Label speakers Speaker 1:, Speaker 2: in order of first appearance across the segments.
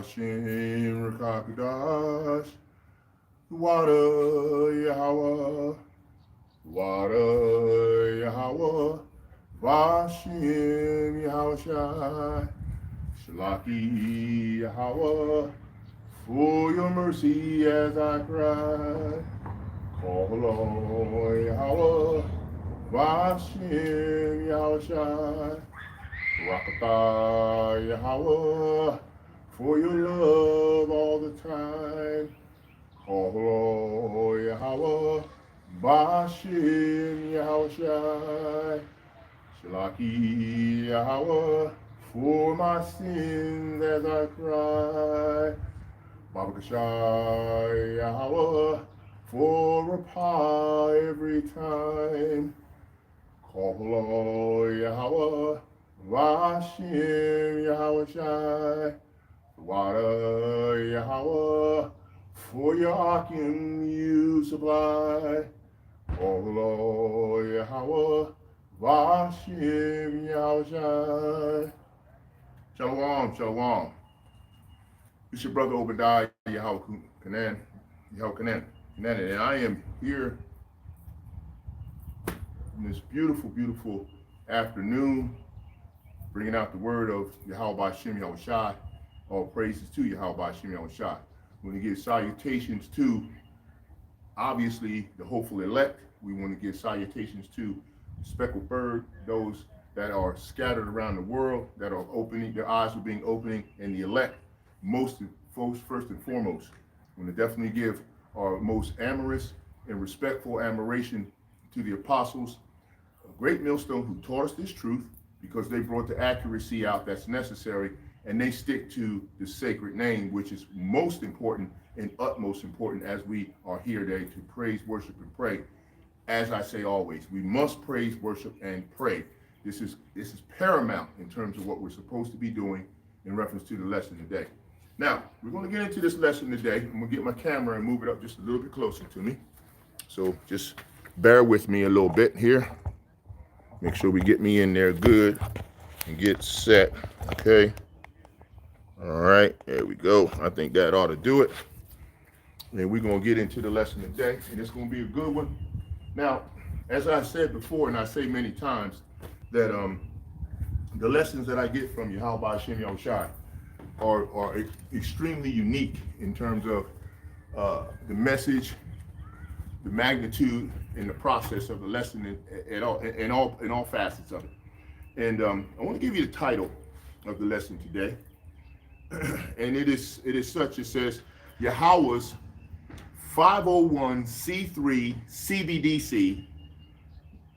Speaker 1: Hashem Rakakadash, Water Yahawah, Water Yahawah, Vashem Yahawashi, Shalaki Yahawah, for your mercy as I cry. Call on Yahawah, Vashem Yahawashi, Rakatah Yahawah, for your love all the time. Call on Yahawah, Vashem Yahawashi, Shalaki Yahawah, for my sins as I cry. Babakashai Yahawah, for reply every time. Call on Yahawah, Vashem Yahawashi, Water Yahawah, for your Akim you supply. Call on Yahawah, Vashem Yahawashi. Shalom, shalom. It's your brother Obadiah Yahawah'S, and I am here in this beautiful, beautiful afternoon, bringing out the word of Yahawah Shem Yahawashi. All praises to Yahawah Shem Yahawashi. We want to give salutations to, obviously, the hopeful elect. We want to give salutations to the speckled bird, those that are scattered around the world, that are opening, their eyes are being opening, and the elect, first and foremost. We want to definitely give our most amorous and respectful admiration to the apostles, a great millstone who taught us this truth, because they brought the accuracy out that's necessary, and they stick to the sacred name, which is most important and utmost important as we are here today to praise, worship, and pray. As I say always, we must praise, worship, and pray. This is paramount in terms of what we're supposed to be doing in reference to the lesson today. Now, we're going to get into this lesson today. I'm going to get my camera and move it up just a little bit closer to me. So just bear with me a little bit here. Make sure we get me in there good and get set. Okay. All right. There we go. I think that ought to do it. And we're going to get into the lesson today. And it's going to be a good one. Now, as I said before, and I say many times, that the lessons that I get from Yahawah Shem Yahawashi are extremely unique in terms of the message, the magnitude, and the process of the lesson in all facets of it. And I want to give you the title of the lesson today, and it is such. It says Yahawah's 501c3 Cbdc.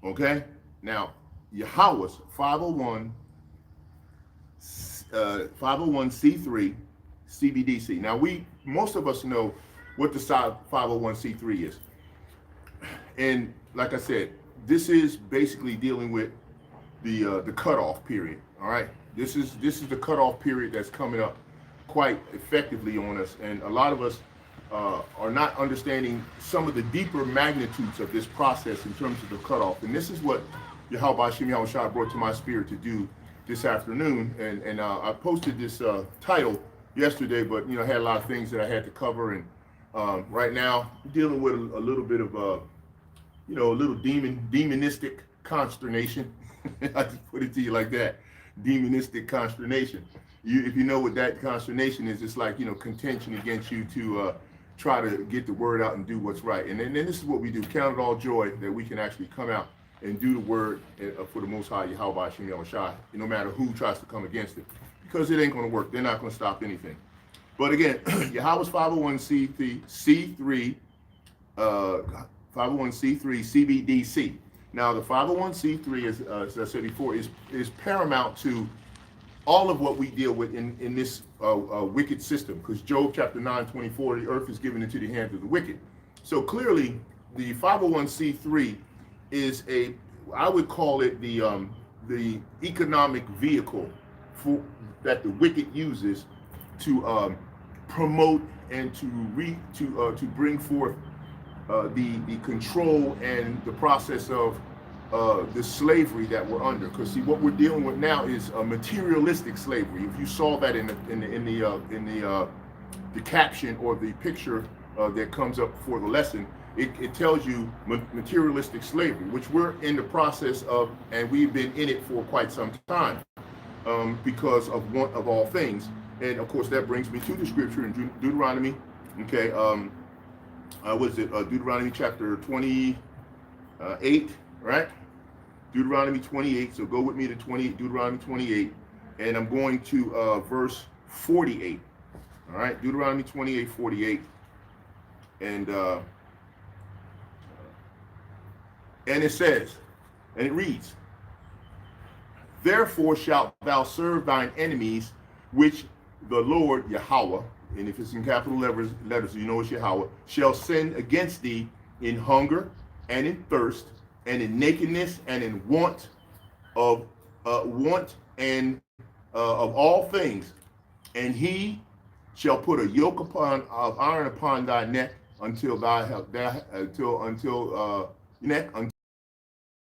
Speaker 1: Okay, now Yahawah's 501c3 Cbdc. Now most of us know what the 501c3 is. And like I said, this is basically dealing with the cutoff period. All right, this is the cutoff period that's coming up quite effectively on us, and a lot of us are not understanding some of the deeper magnitudes of this process in terms of the cutoff. And this is what Yahawah Shem Yahawashi brought to my spirit to do this afternoon. And I posted this title yesterday, but I had a lot of things that I had to cover, and right now I'm dealing with a little bit of a little demonistic consternation. I just put it to you like that, demonistic consternation. If you know what that consternation is, it's like contention against you to try to get the word out and do what's right. And then this is what we do: count it all joy that we can actually come out and do the word for the Most High Yahawah Shem Yahawashi, no matter who tries to come against it, because it ain't going to work. They're not going to stop anything. But again, Yahawah's 501c3 Cbdc. Now, the 501c3, as I said before, is paramount to all of what we deal with in this wicked system, because Job chapter 9:24, the earth is given into the hands of the wicked. So clearly, the 501c3 is I would call it the economic vehicle that the wicked uses to promote and to bring forth the control and the process of this slavery that we're under. Because see, what we're dealing with now is a materialistic slavery. If you saw that in the caption or the picture that comes up before the lesson, it tells you materialistic slavery, which we're in the process of, and we've been in it for quite some time, because of want of all things. And of course, that brings me to the scripture in Deuteronomy. Okay, what is it? Deuteronomy chapter 28, right? Deuteronomy 28. So go with me to Deuteronomy 28, and I'm going to verse 48. All right, Deuteronomy 28, 48, and it says, and it reads, "Therefore shalt thou serve thine enemies, which the Lord Yahweh," and if it's in capital letters, you know it's Yahweh, "shall send against thee in hunger and in thirst and in nakedness and in want of and of all things, and he shall put a yoke of iron upon thy neck until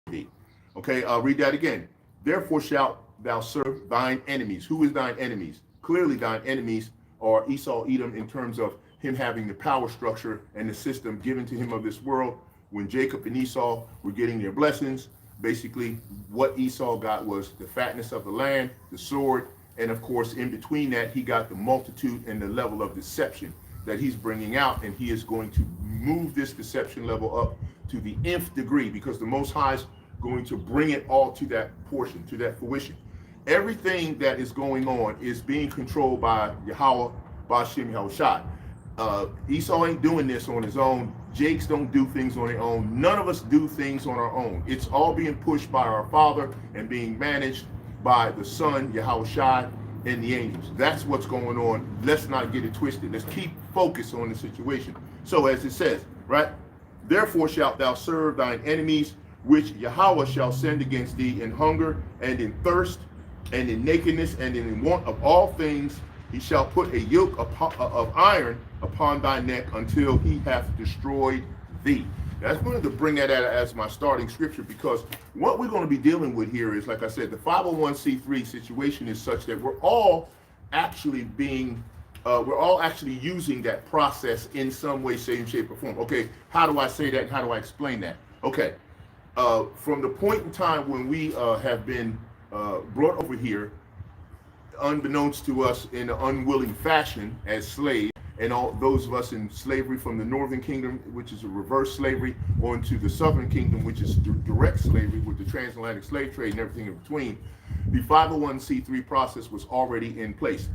Speaker 1: thee." Okay, I'll read that again. "Therefore shalt thou serve thine enemies." Who is thine enemies? Clearly thine enemies are Esau, Edom, in terms of him having the power structure and the system given to him of this world. When Jacob and Esau were getting their blessings, basically what Esau got was the fatness of the land, the sword, and of course in between that he got the multitude and the level of deception that he's bringing out, and he is going to move this deception level up to the nth degree, because the Most High is going to bring it all to that portion, to that fruition. Everything that is going on is being controlled by Yahawah'S Yahawashi. Esau ain't doing this on his own. Jakes don't do things on their own. None of us do things on our own. It's all being pushed by our Father and being managed by the Son, Yahawashi, and the angels. That's what's going on. Let's not get it twisted. Let's keep focused on the situation. So as it says, right? "Therefore shalt thou serve thine enemies, which Yahweh shall send against thee in hunger and in thirst and in nakedness and in want of all things. He shall put a yoke of iron upon thy neck until he hath destroyed thee." That's going to bring that as my starting scripture, because what we're going to be dealing with here is, like I said, the 501c3 situation is such that we're all actually using that process in some way, shape, or form. Okay, how do I say that and how do I explain that? Okay, from the point in time when we have been brought over here, unbeknownst to us in an unwilling fashion as slaves, and all those of us in slavery from the northern kingdom, which is a reverse slavery, onto the southern kingdom, which is direct slavery with the transatlantic slave trade and everything in between, the 501c3 process was already in place.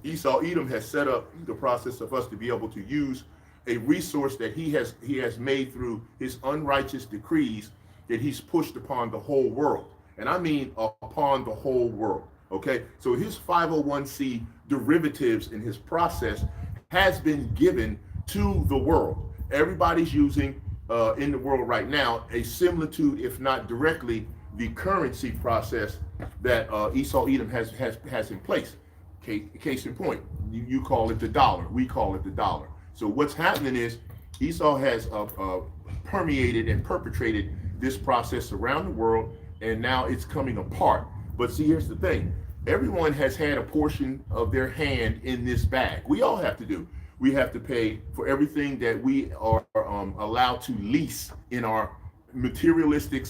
Speaker 1: Esau Edom has set up the process of us to be able to use a resource that he has made through his unrighteous decrees that he's pushed upon the whole world. And I mean upon the whole world. Okay, so his 501c derivatives in his process has been given to the world. Everybody's using in the world right now a similitude, if not directly, the currency process that Esau Edom has in place. Case in point, you call it the dollar, we call it the dollar. So what's happening is Esau has permeated and perpetrated this process around the world, and now it's coming apart. But see, here's the thing. Everyone has had a portion of their hand in this bag. We all have to do. We have to pay for everything that we are allowed to lease in our materialistic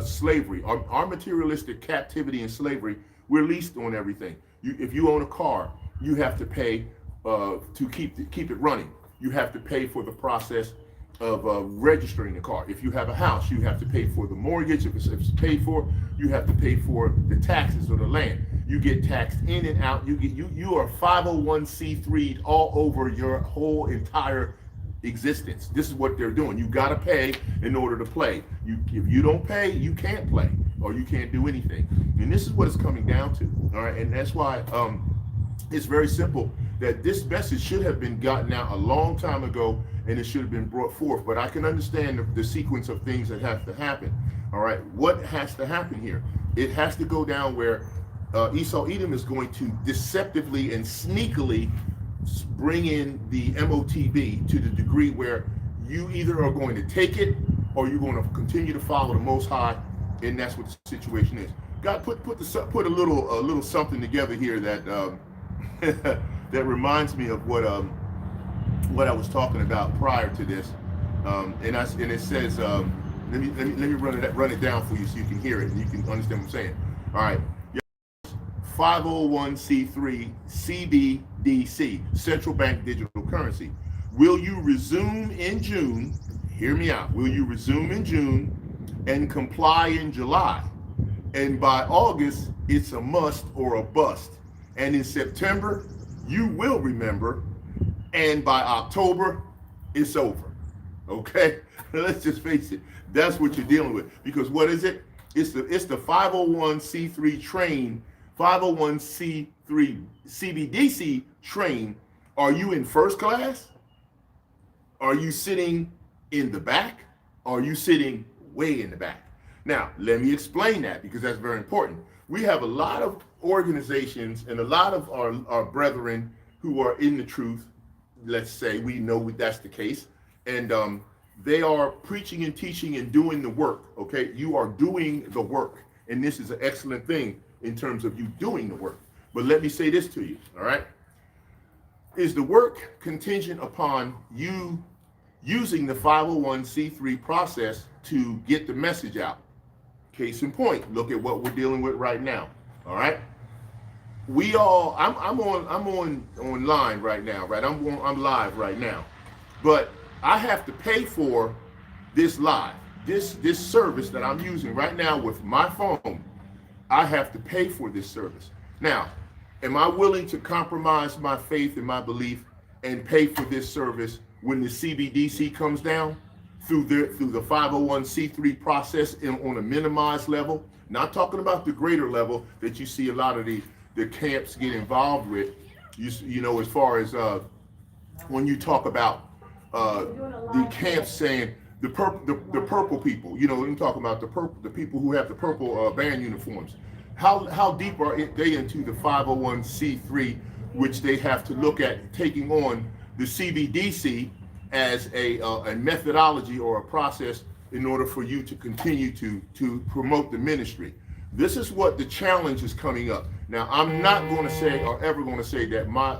Speaker 1: slavery. Our materialistic captivity and slavery, we're leased on everything. If you own a car, you have to pay to keep it running. You have to pay for the process of registering the car. If you have a house, you have to pay for the mortgage. If it's paid for, you have to pay for the taxes of the land. You get taxed in and out. You are 501c3 all over your whole entire existence. This is what they're doing. You got to pay in order to play. If you don't pay, you can't play or you can't do anything. And this is what it's coming down to. All right, and that's why it's very simple that this message should have been gotten out a long time ago, and it should have been brought forth. But I can understand the sequence of things that have to happen. All right, what has to happen here? It has to go down where Esau Edom is going to deceptively and sneakily bring in the MOTB to the degree where you either are going to take it or you're going to continue to follow the Most High, and that's what the situation is. God put a little something together here that that reminds me of what I was talking about prior to this, and it says, let me run it down for you so you can hear it and you can understand what I'm saying. All right, 501c3 Cbdc, central bank digital currency. Will you resume in June? Hear me out. Will you resume in June and comply in July? And by August, it's a must or a bust. And in September, you will remember. And by October, it's over. Okay? Let's just face it. That's what you're dealing with. Because what is it? It's the 501c3 train, 501c3 Cbdc train. Are you in first class? Are you sitting in the back? Or are you sitting way in the back? Now, let me explain that because that's very important. We have a lot of organizations and a lot of our brethren who are in the truth. Let's say we know that's the case. And they are preaching and teaching and doing the work. Okay, you are doing the work. And this is an excellent thing in terms of you doing the work. But let me say this to you, all right? Is the work contingent upon you using the 501c3 process to get the message out? Case in point, look at what we're dealing with right now. All right, I'm online right now, right? I'm live right now, but I have to pay for this live, this service that I'm using right now with my phone. I have to pay for this service. Now, am I willing to compromise my faith and my belief and pay for this service when the Cbdc comes down? Through the 501c3 process on a minimized level, not talking about the greater level that you see a lot of the camps get involved with. You know, as far as when you talk about the camps saying the purple people, you know, I'm talking about the people who have the purple band uniforms. How deep are they into the 501c3, which they have to look at taking on the Cbdc as a methodology or a process in order for you to continue to promote the ministry. This is what the challenge is coming up. Now, I'm not going to say or ever going to say that my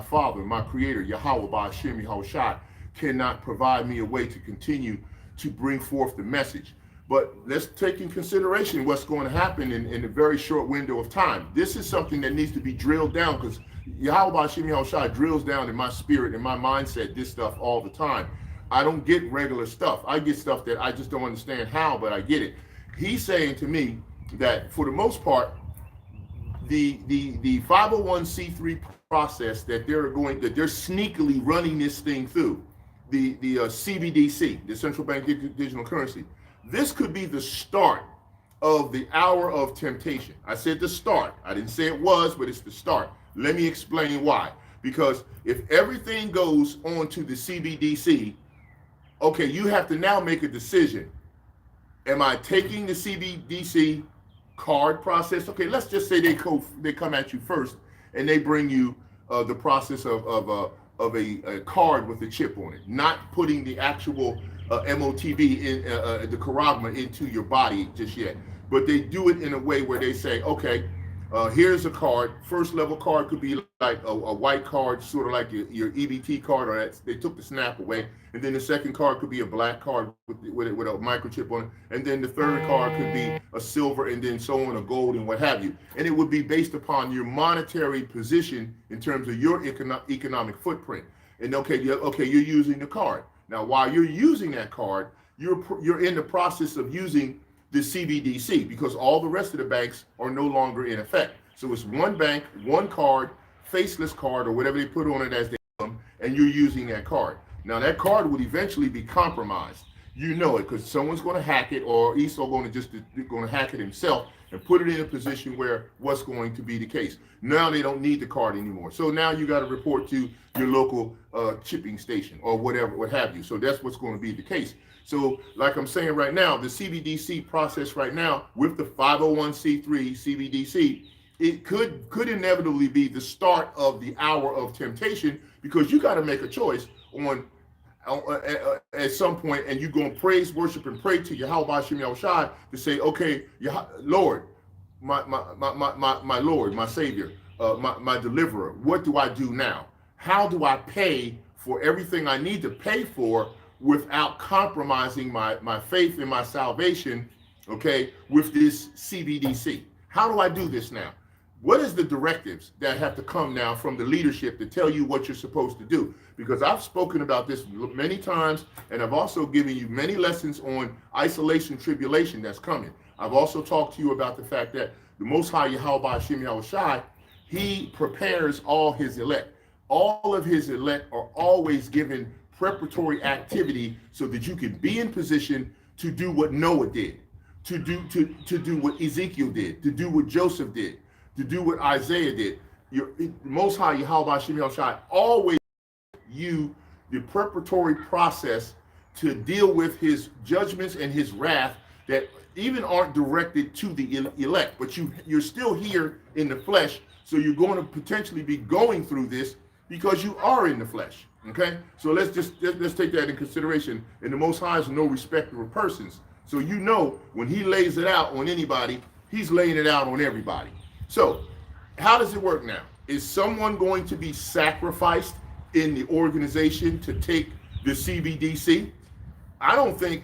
Speaker 1: Father, my Creator, Yahawah'S, Yahawah'S, cannot provide me a way to continue to bring forth the message. But let's take in consideration what's going to happen in a very short window of time. This is something that needs to be drilled down because Yahawah'S, Yahawah'S drills down in my spirit and my mindset this stuff all the time. I don't get regular stuff. I get stuff that I just don't understand how, but I get it. He's saying to me that for the most part, the 501c3 process that they're sneakily running this thing through, the Cbdc, the central bank digital currency, this could be the start of the hour of temptation. I said the start. I didn't say it was, but it's the start. Let me explain why. Because if everything goes on to the Cbdc, okay, you have to now make a decision. Am I taking the Cbdc card process? Okay, let's just say they come at you first and they bring you the process of a card with a chip on it, not putting the actual MOTB in the charagma into your body just yet. But they do it in a way where they say, okay, here's a card. First level card could be like a white card, sort of like your EBT card, or they took the snap away. And then the second card could be a black card with a microchip on it. And then the third card could be a silver, and then so on, a gold, and what have you. And it would be based upon your monetary position in terms of your economic footprint. And okay, you're using the card. Now, while you're using that card, you're in the process of using the Cbdc because all the rest of the banks are no longer in effect. So it's one bank, one card, faceless card, or whatever they put on it as they come, and you're using that card. Now that card would eventually be compromised. You know it because someone's going to hack it, or Esau going to hack it himself and put it in a position where what's going to be the case. Now they don't need the card anymore. So now you got to report to your local chipping station or whatever, what have you. So that's what's going to be the case. So like I'm saying right now, the Cbdc process right now with the 501c3 Cbdc, it could inevitably be the start of the hour of temptation because you got to make a choice on at some point, and you go and praise, worship, and pray to Yahawah'S to say, okay, Lord, my Lord, my Savior, my deliverer, what do I do now? How do I pay for everything I need to pay for without compromising my faith and my salvation, okay, with this Cbdc? How do I do this now? What is the directives that have to come now from the leadership to tell you what you're supposed to do? Because I've spoken about this many times, and I've also given you many lessons on isolation tribulation that's coming. I've also talked to you about the fact that the Most High Yahawah, he prepares all his elect. All of his elect are always given preparatory activity so that you can be in position to do what Noah did, to do what Ezekiel did, to do what Joseph did, to do what Isaiah did. The Most High Yahawah always you the preparatory process to deal with his judgments and his wrath that even aren't directed to the elect, but you're still here in the flesh, so you're going to potentially be going through this because you are in the flesh. Okay, so let's take that in consideration. And the Most High is no respecter of persons, so you know when he lays it out on anybody, he's laying it out on everybody. So how does it work now? Is someone going to be sacrificed in the organization to take the Cbdc? I don't think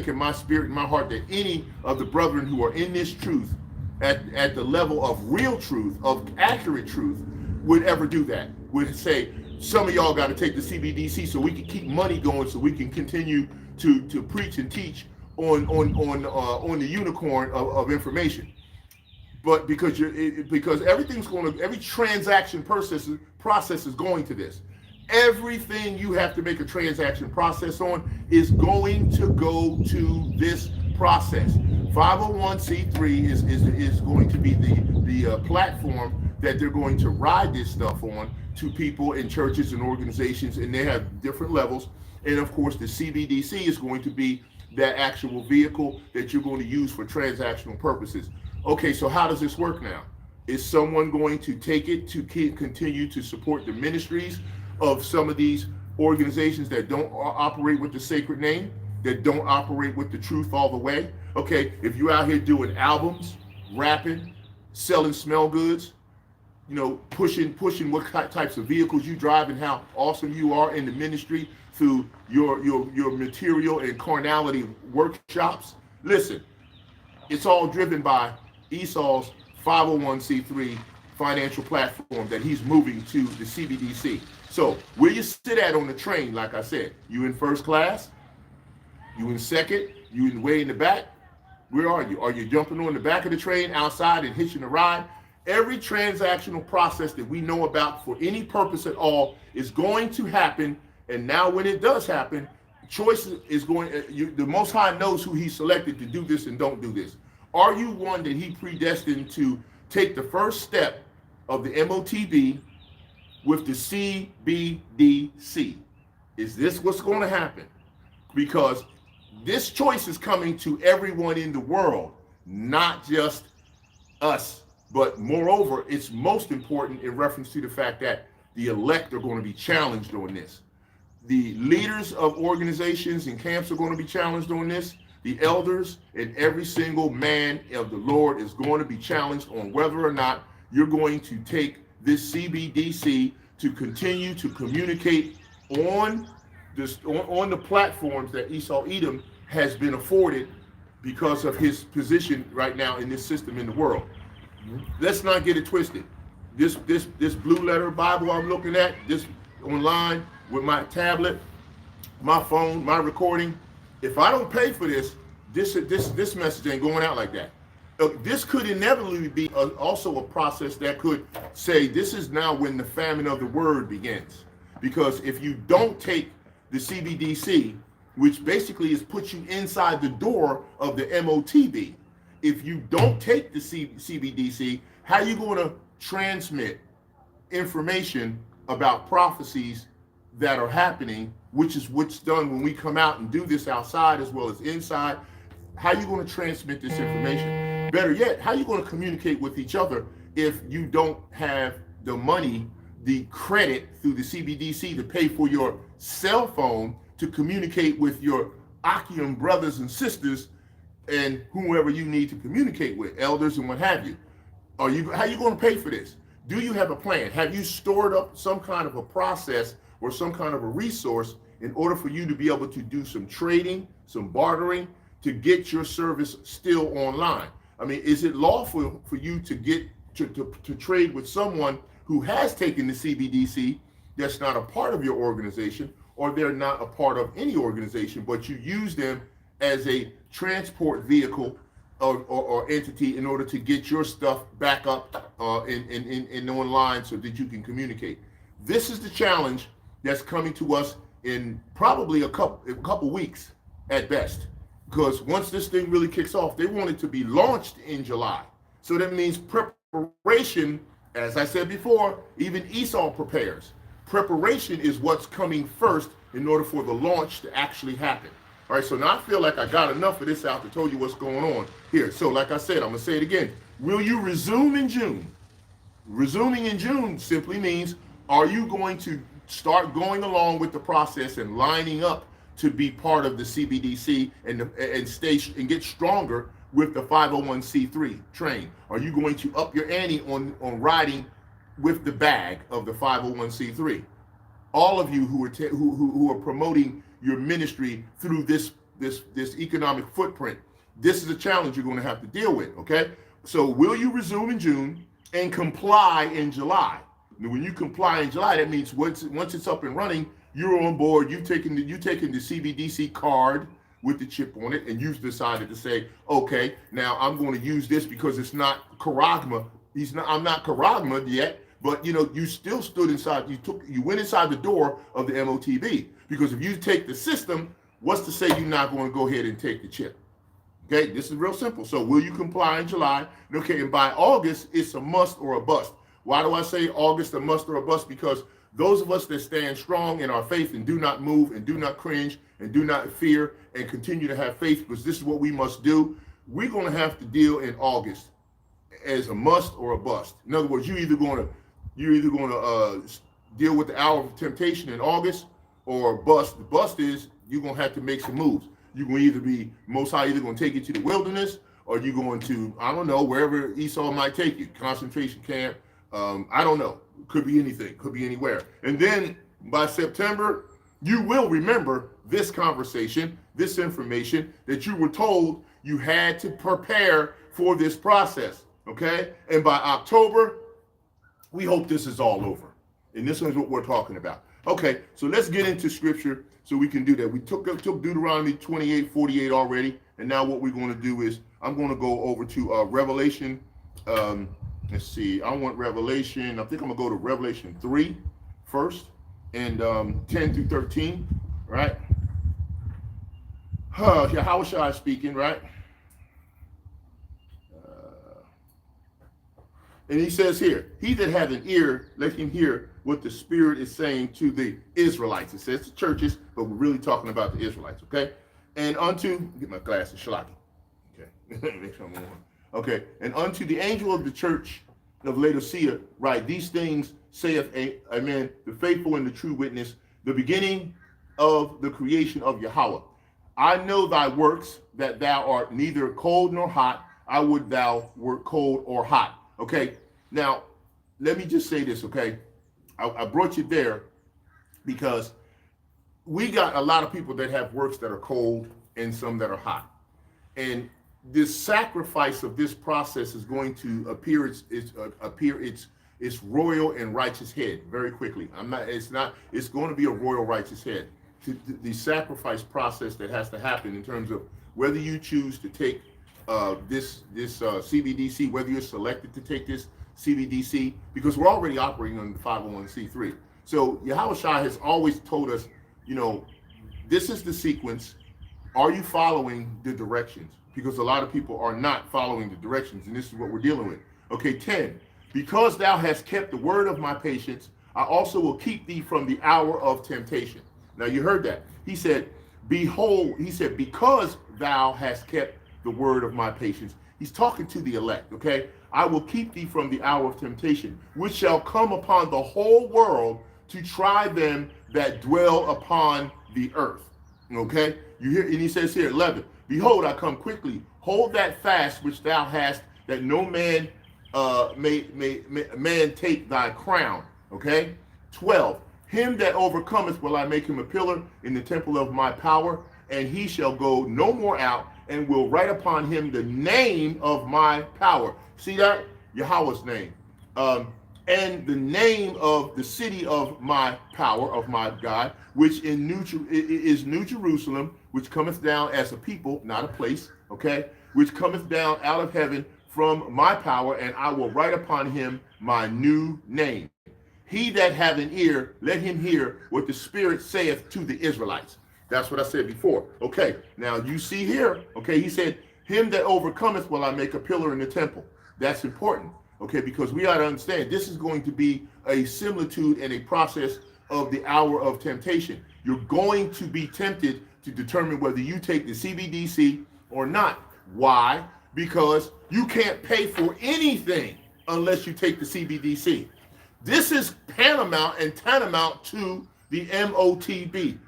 Speaker 1: in my spirit, in my heart, that any of the brethren who are in this truth at the level of real truth, of accurate truth, would ever do that. Would say, some of y'all got to take the Cbdc so we can keep money going, so we can continue to preach and teach on the unicorn of information. But because everything's going to, every transaction process is going to this. Everything you have to make a transaction process on is going to go to this process. 501c3 is going to be the platform that they're going to ride this stuff on to people in churches and organizations, and they have different levels. And of course, the Cbdc is going to be that actual vehicle that you're going to use for transactional purposes. Okay, so how does this work now? Is someone going to take it to continue to support the ministries of some of these organizations that don't operate with the sacred name, that don't operate with the truth all the way? Okay, if you're out here doing albums, rapping, selling smell goods, you know, pushing what types of vehicles you drive and how awesome you are in the ministry through your material and carnality workshops. Listen, it's all driven by Esau's 501c3 financial platform that he's moving to the Cbdc. So where you sit at on the train, like I said, you in first class, you in second, you way in the back. Where are you? Are you jumping on the back of the train outside and hitching a ride? Every transactional process that we know about for any purpose at all is going to happen. And now when it does happen, choice is going, the Most High knows who he selected to do this and don't do this. Are you one that he predestined to take the first step of the MOTB with the Cbdc? Is this what's going to happen? Because this choice is coming to everyone in the world, not just us. But moreover, it's most important in reference to the fact that the elect are going to be challenged on this. The leaders of organizations and camps are going to be challenged on this. The elders and every single man of the Lord is going to be challenged on whether or not you're going to take this Cbdc to continue to communicate on the platforms that Esau Edom has been afforded because of his position right now in this system in the world. Let's not get it twisted. This blue letter Bible I'm looking at, this online with my tablet, my phone, my recording, if I don't pay for this message ain't going out like that. This could inevitably be also a process that could say this is now when the famine of the word begins. Because if you don't take the Cbdc, which basically is put you inside the door of the MOTB, if you don't take the Cbdc, how are you going to transmit information about prophecies that are happening, which is what's done when we come out and do this outside as well as inside? How are you going to transmit this information? Better yet, how are you going to communicate with each other if you don't have the money the credit through the CBDC to pay for your cell phone to communicate with your Akim brothers and sisters and whoever you need to communicate with, elders and what have you. How are you going to pay for this? Do you have a plan? Have you stored up some kind of a process or some kind of a resource in order for you to be able to do some trading, some bartering, to get your service still online? I mean, is it lawful for you to get to trade with someone who has taken the CBDC that's not a part of your organization, or they're not a part of any organization, but you use them as a transport vehicle or entity in order to get your stuff back up in online so that you can communicate? This is the challenge that's coming to us in probably a couple weeks at best, because once this thing really kicks off, they want it to be launched in July. So that means preparation, as I said before, even Esau prepares. Preparation is what's coming first in order for the launch to actually happen. All right, so now I feel like I got enough of this out to tell you what's going on here. So like I said, I'm gonna say it again. Will you resume in June? Resuming in June simply means, are you going to start going along with the process and lining up to be part of the CBDC and get stronger with the 501c3 train? Are you going to up your ante on riding with the bag of the 501c3? All of you who are promoting your ministry through this economic footprint, this is a challenge you're going to have to deal with. Okay, so will you resume in June and comply in July? When you comply in July, that means once it's up and running, you're on board. You've taken the CBDC card with the chip on it, and you've decided to say, okay, now I'm going to use this because it's not Karagma. I'm not Karagma yet, but you still stood inside. You went inside the door of the MOTB, because if you take the system, what's to say you're not going to go ahead and take the chip? Okay, this is real simple. So will you comply in July? Okay, and by August, it's a must or a bust. Why do I say August a must or a bust? Because those of us that stand strong in our faith and do not move and do not cringe and do not fear and continue to have faith, because this is what we must do, we're going to have to deal in August as a must or a bust. In other words, you're either going to deal with the hour of temptation in August, or bust. The bust is you're going to have to make some moves. You're going to either be, Most High either going to take you to the wilderness, or you're going to, I don't know, wherever Esau might take you, concentration camp. I don't know. Could be anything. Could be anywhere. And then by September, you will remember this conversation, this information that you were told you had to prepare for this process. Okay? And by October, we hope this is all over. And this is what we're talking about. Okay, so let's get into scripture so we can do that. We took Deuteronomy 28:48 already, and now what we're going to do is I'm going to go over to Revelation. Let's see, I want Revelation. I think I'm going to go to Revelation 3 first, and 10 through 13, right? Yahawah'S speaking, right? And he says here, he that hath an ear, let him hear what the Spirit is saying to the Israelites. It says the churches, but we're really talking about the Israelites, okay? And get my glasses, shalaki. Okay, make sure I'm on. Okay, and unto the angel of the church of Laodicea, write, these things saith Amen, the faithful and the true witness, the beginning of the creation of Yahweh. I know thy works, that thou art neither cold nor hot. I would thou wert cold or hot. Okay, now let me just say this, okay? I brought you there because we got a lot of people that have works that are cold and some that are hot. And this sacrifice of this process is going to appear its royal and righteous head very quickly. It's going to be a royal righteous head. The sacrifice process that has to happen in terms of whether you choose to take this CBDC, whether you're selected to take this CBDC, because we're already operating on the 501c3. So Yahawah has always told us, this is the sequence. Are you following the directions? Because a lot of people are not following the directions, and this is what we're dealing with. Okay, 10. Because thou hast kept the word of my patience, I also will keep thee from the hour of temptation. Now you heard that. He said, behold, because thou hast kept the word of my patience. He's talking to the elect, okay? I will keep thee from the hour of temptation, which shall come upon the whole world to try them that dwell upon the earth. Okay? You hear, and he says here, 11, behold, I come quickly. Hold that fast which thou hast, that no man man take thy crown. Okay? 12, him that overcometh will I make him a pillar in the temple of my power, and he shall go no more out, and will write upon him the name of my power. See that? Yahawah's name. And the name of the city of my power, of my God, which is New Jerusalem, which cometh down as a people, not a place, okay? Which cometh down out of heaven from my power, and I will write upon him my new name. He that hath an ear, let him hear what the Spirit saith to the Israelites. That's what I said before. Okay, now you see here, okay, he said, him that overcometh will I make a pillar in the temple. That's important, okay, because we ought to understand this is going to be a similitude and a process of the hour of temptation. You're going to be tempted to determine whether you take the CBDC or not. Why? Because you can't pay for anything unless you take the CBDC. This is paramount and tantamount to the MOTB.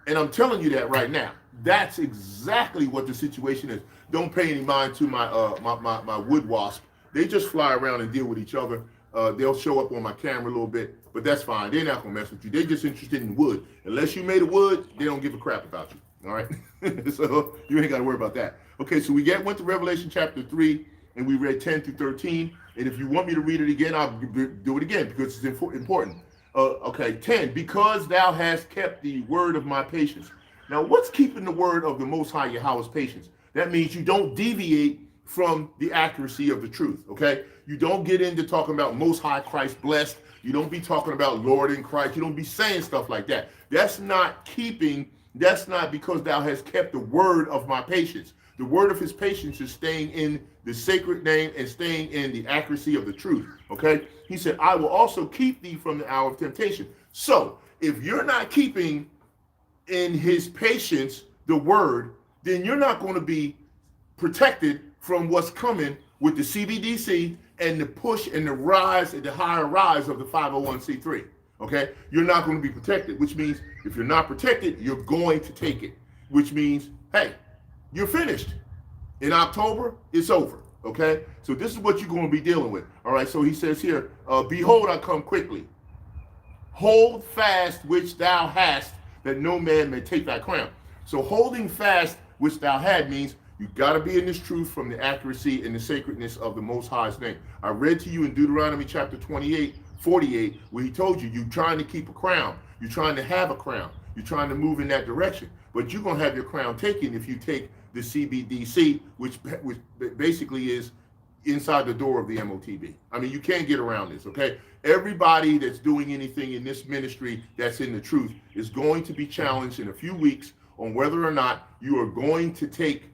Speaker 1: And I'm telling you that right now. That's exactly what the situation is. Don't pay any mind to my my wood wasp. They just fly around and deal with each other. They'll show up on my camera a little bit, but that's fine. They're not gonna mess with you. They're just interested in wood. Unless you made of wood, they don't give a crap about you. All right. So you ain't got to worry about that. Okay. So we went to Revelation chapter 3, and we read 10 through 13. And if you want me to read it again, I'll do it again because it's important. Okay, 10, because thou hast kept the word of my patience. Now, what's keeping the word of the Most High Yahawah's patience? That means you don't deviate from the accuracy of the truth, okay? You don't get into talking about Most High Christ blessed. You don't be talking about Lord in Christ. You don't be saying stuff like that. That's not because thou hast kept the word of my patience. The word of his patience is staying in the sacred name and staying in the accuracy of the truth, okay? He said, I will also keep thee from the hour of temptation. So if you're not keeping in his patience the word, then you're not going to be protected from what's coming with the CBDC and the push and the rise and the higher rise of the 501c3, okay? You're not going to be protected, which means if you're not protected, you're going to take it, which means, hey, you're finished. In October, it's over, okay? So this is what you're going to be dealing with, all right? So he says here, behold, I come quickly. Hold fast which thou hast, that no man may take thy crown. So holding fast which thou had means you got to be in this truth from the accuracy and the sacredness of the Most High's name. I read to you in Deuteronomy chapter 28, 48, where he told you, you're trying to keep a crown. You're trying to have a crown. You're trying to move in that direction. But you're going to have your crown taken if you take the CBDC, which basically is inside the door of the MOTB. I mean, you can't get around this, okay? Everybody that's doing anything in this ministry that's in the truth is going to be challenged in a few weeks on whether or not you are going to take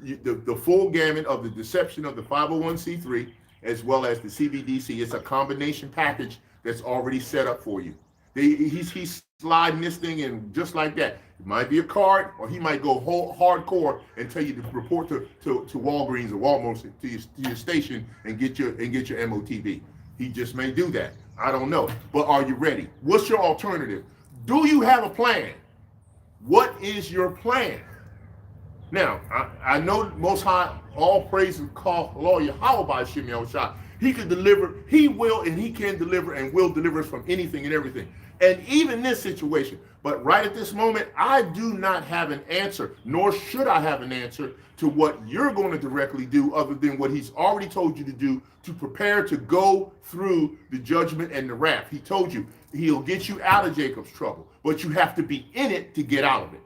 Speaker 1: the full gamut of the deception of the 501c3 as well as the CBDC. It's a combination package that's already set up for you. He's sliding this thing in just like that. It might be a card, or he might go hardcore and tell you to report to Walgreens or Walmart to your station and get your MOTB. He just may do that. I don't know. But are you ready? What's your alternative? Do you have a plan? What is your plan? Now, I know Most High, all praise and call Lord Yahawah'S Shem Yahushua. He can deliver, he will, and he can deliver and will deliver us from anything and everything. And even this situation. But right at this moment, I do not have an answer, nor should I have an answer to what you're going to directly do other than what he's already told you to do to prepare to go through the judgment and the wrath. He told you he'll get you out of Jacob's trouble, but you have to be in it to get out of it.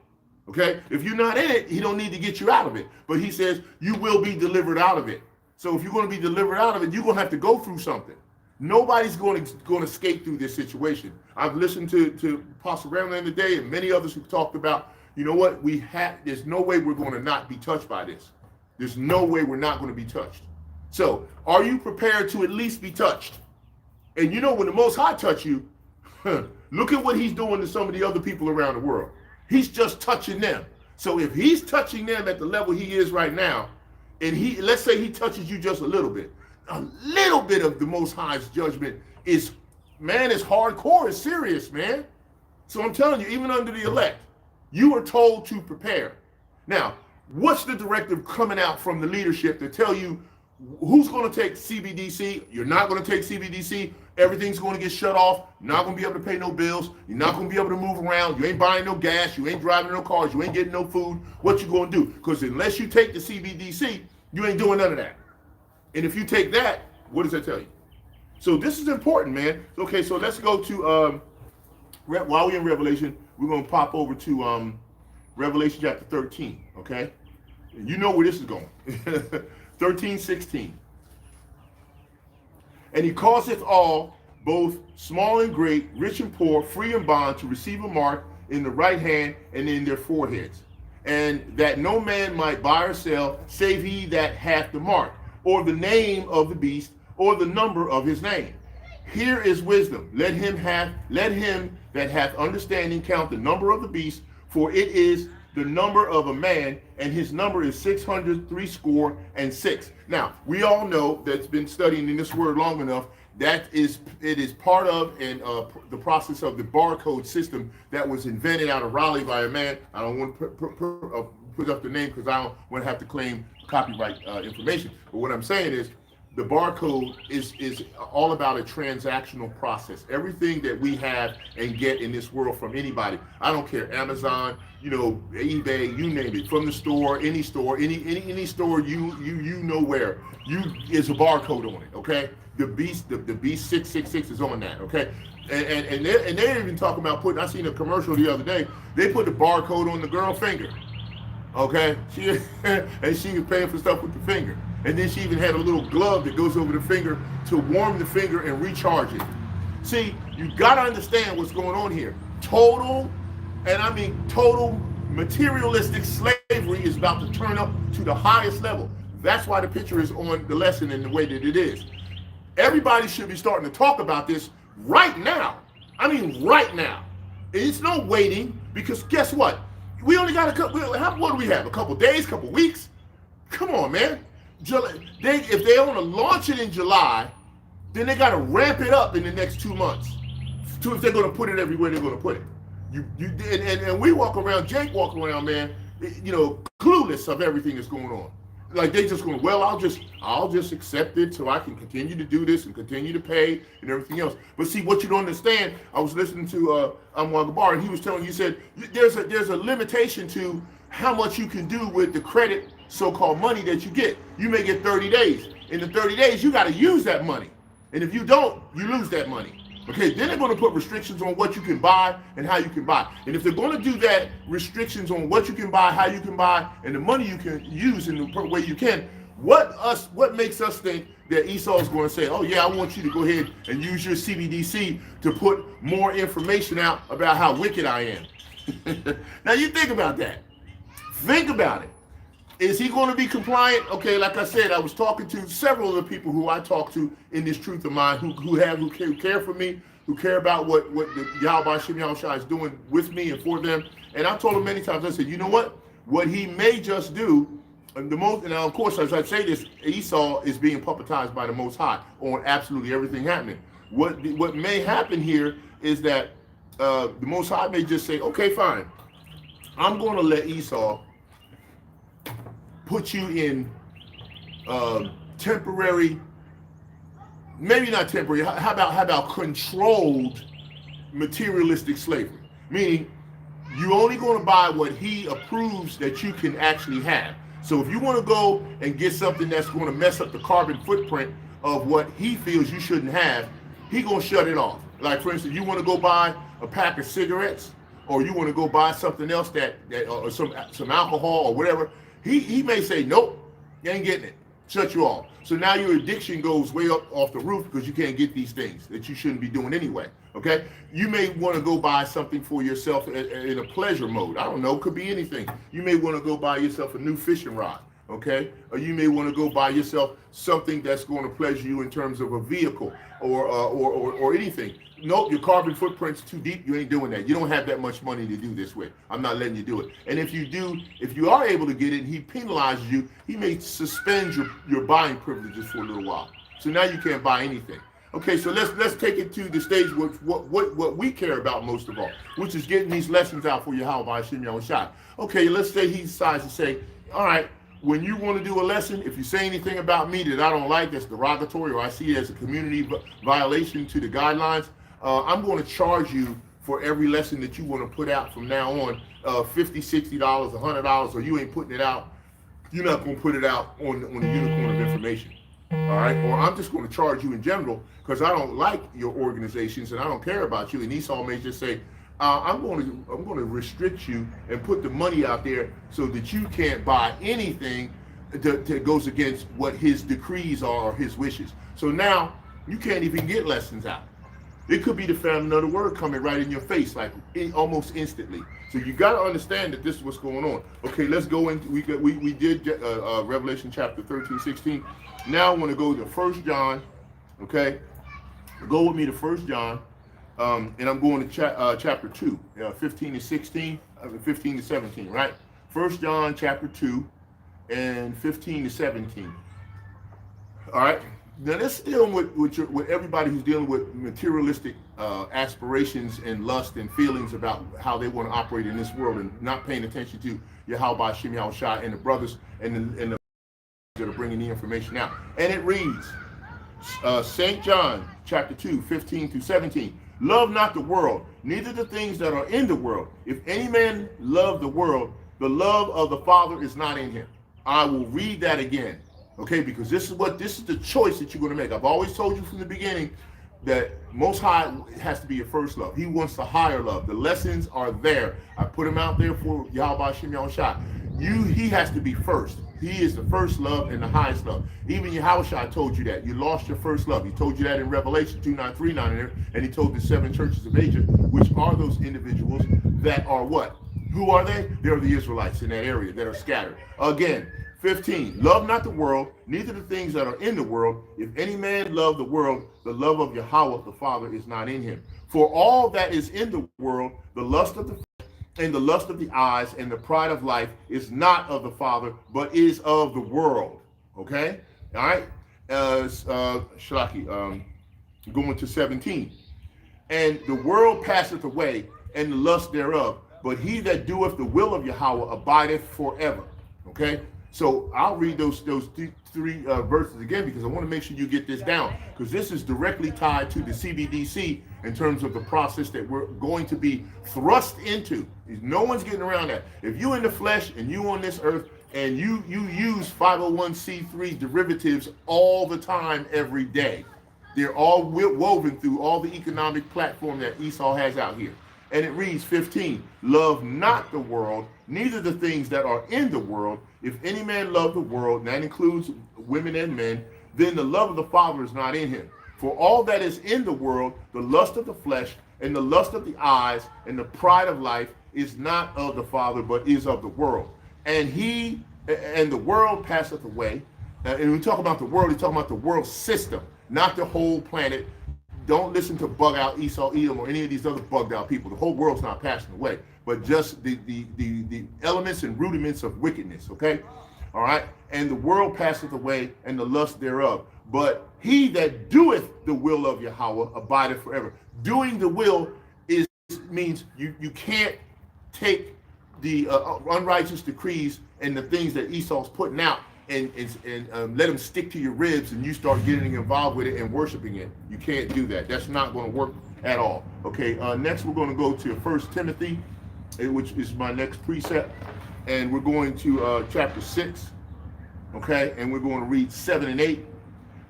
Speaker 1: Okay? If you're not in it, he don't need to get you out of it. But he says you will be delivered out of it. So if you're going to be delivered out of it, you're going to have to go through something. Nobody's going to escape through this situation. I've listened to Apostle Ramland today and many others who talked about, you know what, there's no way we're going to not be touched by this. There's no way we're not going to be touched. So are you prepared to at least be touched? And you know, when the Most High touch you, look at what he's doing to some of the other people around the world. He's just touching them. So if he's touching them at the level he is right now, and let's say he touches you just a little bit, a little bit of the Most High's judgment is, man, it's hardcore, it's serious, man. So I'm telling you, even under the elect, you are told to prepare. Now, what's the directive coming out from the leadership to tell you who's going to take Cbdc? You're not going to take Cbdc. Everything's going to get shut off. You're not going to be able to pay no bills. You're not going to be able to move around. You ain't buying no gas. You ain't driving no cars. You ain't getting no food. What you going to do? Because unless you take the Cbdc, you ain't doing none of that. And if you take that, what does that tell you? So this is important, man. Okay, so let's go to, while we're in Revelation, we're going to pop over to Revelation chapter 13, okay? And you know where this is going. 13:16. And he causeth all, both small and great, rich and poor, free and bond, to receive a mark in the right hand and in their foreheads, and that no man might buy or sell, save he that hath the mark, or the name of the beast, or the number of his name. Here is wisdom. Let him that hath understanding count the number of the beast, for it is the number of a man, and his number is 666. Now, we all know that's been studying in this word long enough, it is part of the process of the barcode system that was invented out of Raleigh by a man. I don't want to put up the name because I don't want to have to claim copyright information. But what I'm saying is, the barcode is all about a transactional process. Everything that we have and get in this world from anybody, I don't care, Amazon, eBay, you name it, from the store, any store, any store you know where, is a barcode on it, okay? The beast 666 is on that, okay? And they're even talking about putting, I seen a commercial the other day, they put the barcode on the girl finger, okay? And she was paying for stuff with the finger. And then she even had a little glove that goes over the finger to warm the finger and recharge it. See, you got to understand what's going on here. Total materialistic slavery is about to turn up to the highest level. That's why the picture is on the lesson in the way that it is. Everybody should be starting to talk about this right now. I mean, right now. It's no waiting, because guess what? We only got what do we have? A couple days, couple weeks? Come on, man. If they want to launch it in July, then they got to ramp it up in the next 2 months. If they're going to put it everywhere they're going to put it. And we walk around, Jake walking around, man, clueless of everything that's going on. Like they just going, well, I'll just accept it so I can continue to do this and continue to pay and everything else. But see, what you don't understand, I was listening to Anwar Gabar, and he was telling, he said there's a limitation to how much you can do with the credit, so-called money that you get. You may get 30 days. In the 30 days, you got to use that money. And if you don't, you lose that money. Okay, then they're going to put restrictions on what you can buy and how you can buy. And if they're going to do that, restrictions on what you can buy, how you can buy, and the money you can use in the way you can, what makes us think that Esau is going to say, oh yeah, I want you to go ahead and use your Cbdc to put more information out about how wicked I am? Now you think about that. Think about it. Is he going to be compliant? Okay, like I said, I was talking to several of the people who I talk to in this truth of mine who care for me, who care about what the Yahawah'S is doing with me and for them. And I told them many times, I said, you know what? What he may just do, and now of course, as I say this, Esau is being puppetized by the Most High on absolutely everything happening. What may happen here is that the Most High may just say, okay, fine, I'm going to let Esau put you in temporary, maybe not temporary, how about controlled materialistic slavery? Meaning, you're only going to buy what he approves that you can actually have. So if you want to go and get something that's going to mess up the carbon footprint of what he feels you shouldn't have, he going to shut it off. Like, for instance, you want to go buy a pack of cigarettes, or you want to go buy something else or some alcohol or whatever, he may say, nope, you ain't getting it. Shut you off. So now your addiction goes way up off the roof because you can't get these things that you shouldn't be doing anyway. Okay? You may want to go buy something for yourself in a pleasure mode. I don't know. Could be anything. You may want to go buy yourself a new fishing rod. Okay? Or you may want to go buy yourself something that's going to pleasure you in terms of a vehicle or anything. Nope, your carbon footprint's too deep. You ain't doing that. You don't have that much money to do this with. I'm not letting you do it. And if you are able to get it and he penalizes you, he may suspend your buying privileges for a little while. So now you can't buy anything. Okay, so let's take it to the stage what we care about most of all, which is getting these lessons out for Yahawah's Shah. Okay, let's say he decides to say, all right, when you want to do a lesson, if you say anything about me that I don't like, that's derogatory, or I see it as a community violation to the guidelines, I'm going to charge you for every lesson that you want to put out from now on, $50, $60, $100, or you ain't putting it out. You're not going to put it out on the unicorn of information. All right, or I'm just going to charge you in general because I don't like your organizations and I don't care about you. And Esau may just say, I'm going to restrict you and put the money out there so that you can't buy anything that goes against what his decrees are or his wishes. So now you can't even get lessons out. It could be the famine of the word coming right in your face, like almost instantly. So you got to understand that this is what's going on. Okay, let's go into, we did Revelation chapter 13, 16. Now I want to go to 1 John, okay? Go with me to 1 John, and I'm going to chapter 2, 15 to 16, 15 to 17, right? 1 John chapter 2 and 15 to 17. All right? Now let's deal with everybody who's dealing with materialistic aspirations and lust and feelings about how they want to operate in this world and not paying attention to Yahawah Shem Yahushua and the brothers and the that are bringing the information out. And it reads, St. John chapter 2, 15 through 17. Love not the world, neither the things that are in the world. If any man love the world, the love of the Father is not in him. I will read that again. Okay, because this is the choice that you're going to make. I've always told you from the beginning that Most High has to be your first love. He wants the higher love. The lessons are there. I put them out there for Yahawah Shem Yahushua. He has to be first. He is the first love and the highest love. Even Yahushua told you that. You lost your first love. He told you that in Revelation 2:9-3:9, and he told the 7 churches of Asia, which are those individuals that are what? Who are they? They're the Israelites in that area that are scattered. Again, 15, love not the world, neither the things that are in the world. If any man love the world, the love of Yahawah the Father is not in him. For all that is in the world, the lust of the and the lust of the eyes and the pride of life is not of the Father, but is of the world. Okay? All right? Shalaki, going to 17. And the world passeth away, and the lust thereof, but he that doeth the will of Yahawah abideth forever. Okay? So I'll read those three verses again because I want to make sure you get this down, because this is directly tied to the Cbdc in terms of the process that we're going to be thrust into. No one's getting around that. If you in the flesh and you on this earth and you use 501c3 derivatives all the time, every day, they're all woven through all the economic platform that Esau has out here. And it reads 15, love not the world, neither the things that are in the world. If any man love the world, and that includes women and men, then the love of the Father is not in him. For all that is in the world, the lust of the flesh, and the lust of the eyes, and the pride of life, is not of the Father, but is of the world. And the world passeth away. And when we talk about the world, we talk about the world system, not the whole planet. Don't listen to bug out Esau, Edom, or any of these other bugged out people. The whole world's not passing away, but just the elements and rudiments of wickedness, okay? All right? And the world passeth away, and the lust thereof. But he that doeth the will of Yahawah abideth forever. Doing the will means you can't take the unrighteous decrees and the things that Esau's putting out and let them stick to your ribs and you start getting involved with it and worshiping it. You can't do that. That's not going to work at all. Okay, next we're going to go to 1 Timothy, which is my next precept, and we're going to chapter 6, okay, and we're going to read 7 and 8.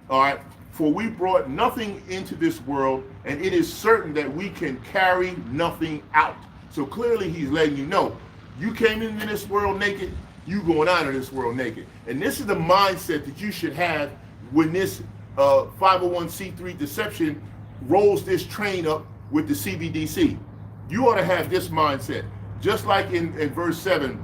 Speaker 1: All right, for we brought nothing into this world, and it is certain that we can carry nothing out. So clearly he's letting you know, you came into this world naked, you going out of this world naked. And this is the mindset that you should have when this 501c3 deception rolls this train up with the Cbdc. You ought to have this mindset. Just like in verse 7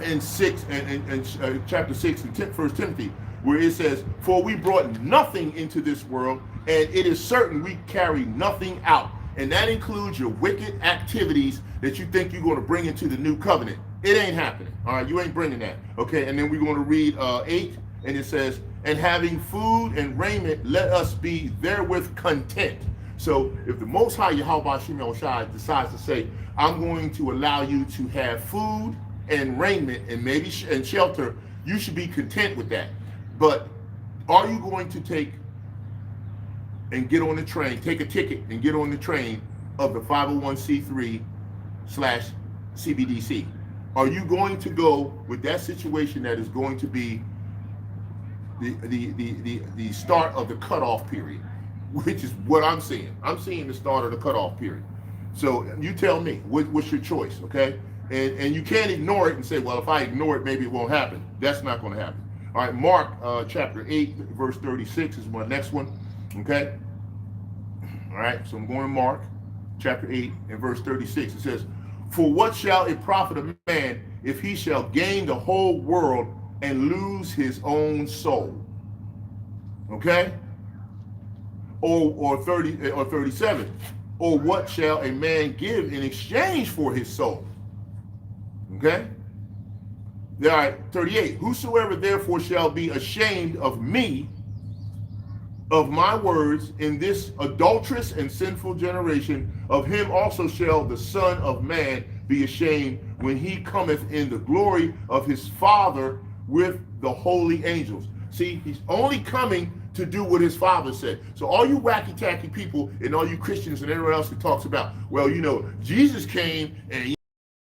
Speaker 1: and 6 and chapter 6 and 1 Timothy, where it says, for we brought nothing into this world, and it is certain we carry nothing out. And that includes your wicked activities that you think you're going to bring into the new covenant. It ain't happening. All right, you ain't bringing that. Okay, and then we're going to read 8, and it says, and having food and raiment, let us be therewith content. So if the Most High Yahawah's decides to say, I'm going to allow you to have food and raiment and maybe and shelter, you should be content with that. But are you going to take and get on the train, take a ticket and get on the train of the 501c3/Cbdc? Are you going to go with that situation that is going to be the start of the cutoff period, which is what I'm seeing. I'm seeing the start of the cutoff period. So you tell me, what's your choice, okay? And you can't ignore it and say, well, if I ignore it, maybe it won't happen. That's not going to happen. All right, Mark chapter 8, verse 36 is my next one, okay? All right, so I'm going to Mark chapter 8 and verse 36. It says, for what shall it profit a man if he shall gain the whole world and lose his own soul? Okay? Or 37. Or what shall a man give in exchange for his soul? Okay? All right, 38. Whosoever therefore shall be ashamed of me, of my words, in this adulterous and sinful generation, of him also shall the Son of Man be ashamed when he cometh in the glory of his Father with the holy angels. See, he's only coming to do what his Father said. So all you wacky-tacky people and all you Christians and everyone else who talks about, well, you know, Jesus came and he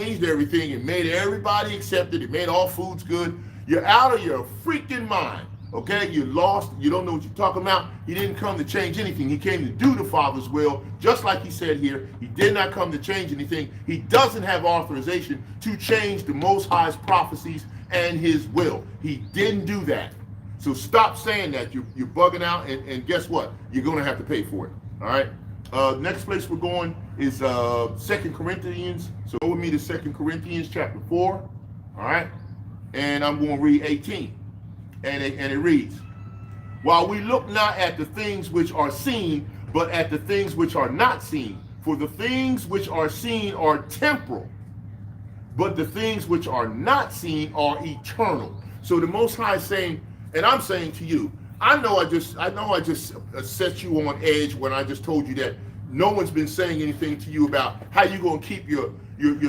Speaker 1: changed everything and made everybody accepted. It made all foods good. You're out of your freaking mind. Okay, you're lost. You don't know what you're talking about. He didn't come to change anything. He came to do the Father's will, just like he said here. He did not come to change anything. He doesn't have authorization to change the Most High's prophecies and his will. He didn't do that. So stop saying that. You're bugging out, and guess what? You're going to have to pay for it. All right. Next place we're going is 2 Corinthians. So go with me to 2 Corinthians chapter 4. All right. And I'm going to read 18. And it reads, while we look not at the things which are seen, but at the things which are not seen. For the things which are seen are temporal, but the things which are not seen are eternal. So the Most High is saying, and I'm saying to you, I know I just set you on edge when I just told you that no one's been saying anything to you about how you going to keep your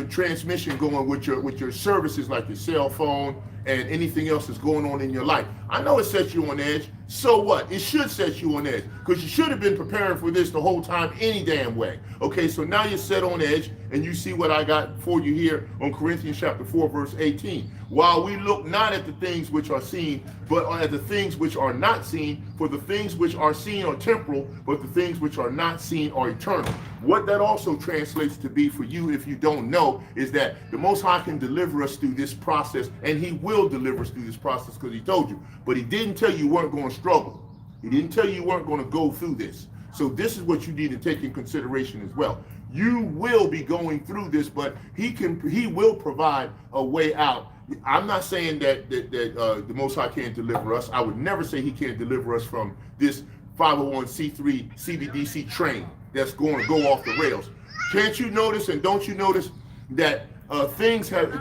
Speaker 1: transmission going with your services like your cell phone and anything else that's going on in your life. I know it sets you on edge. So what? It should set you on edge, because you should have been preparing for this the whole time any damn way. Okay, so now you're set on edge, and you see what I got for you here on Corinthians chapter 4, verse 18. While we look not at the things which are seen, but at the things which are not seen, for the things which are seen are temporal, but the things which are not seen are eternal. What that also translates to be for you, if you don't know, is that the Most High can deliver us through this process, and he will deliver us through this process, because he told you. But he didn't tell you weren't going to struggle. He didn't tell you weren't going to go through this. So this is what you need to take in consideration as well. You will be going through this, but he will provide a way out. I'm not saying that the Most High can't deliver us. I would never say he can't deliver us from this 501c3 Cbdc train that's going to go off the rails. Can't you notice, and don't you notice that